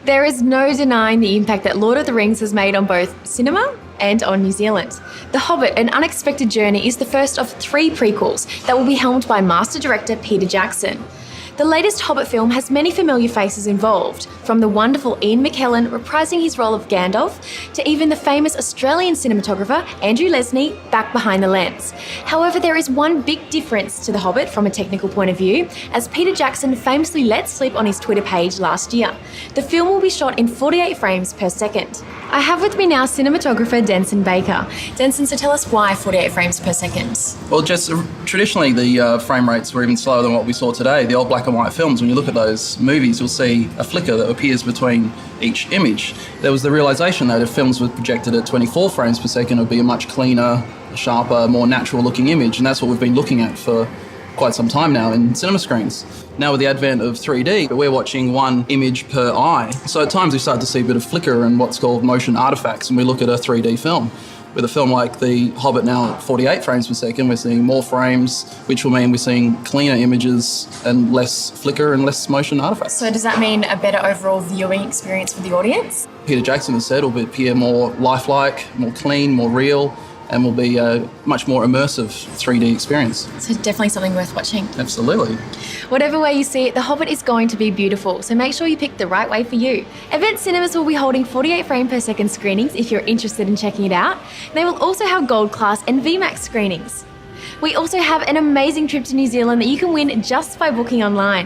There is no denying the impact that Lord of the Rings has made on both cinema and on New Zealand. The Hobbit, An Unexpected Journey is the first of 3 prequels that will be helmed by master director Peter Jackson. The latest Hobbit film has many familiar faces involved, from the wonderful Ian McKellen reprising his role of Gandalf, to even the famous Australian cinematographer Andrew Lesnie back behind the lens. However, there is one big difference to The Hobbit from a technical point of view, as Peter Jackson famously let slip on his Twitter page last year. The film will be shot in 48 frames per second. I have with me now cinematographer Denson Baker. Denson, so tell us why 48 frames per second? Well, just traditionally the frame rates were even slower than what we saw today. The old black and white films, when you look at those movies, you'll see a flicker that appears between each image. There was the realization that if films were projected at 24 frames per second, it would be a much cleaner, sharper, more natural looking image, and that's what we've been looking at for quite some time now in cinema screens. Now with the advent of 3D, we're watching one image per eye. So at times we start to see a bit of flicker and what's called motion artifacts, and we look at a 3D film. With a film like The Hobbit now at 48 frames per second, we're seeing more frames, which will mean we're seeing cleaner images and less flicker and less motion artifacts. So does that mean a better overall viewing experience for the audience? Peter Jackson has said it will appear more lifelike, more clean, more real, and will be a much more immersive 3D experience. So definitely something worth watching. Absolutely. Whatever way you see it, The Hobbit is going to be beautiful, so make sure you pick the right way for you. Event Cinemas will be holding 48 frame per second screenings if you're interested in checking it out. They will also have Gold Class and VMAX screenings. We also have an amazing trip to New Zealand that you can win just by booking online.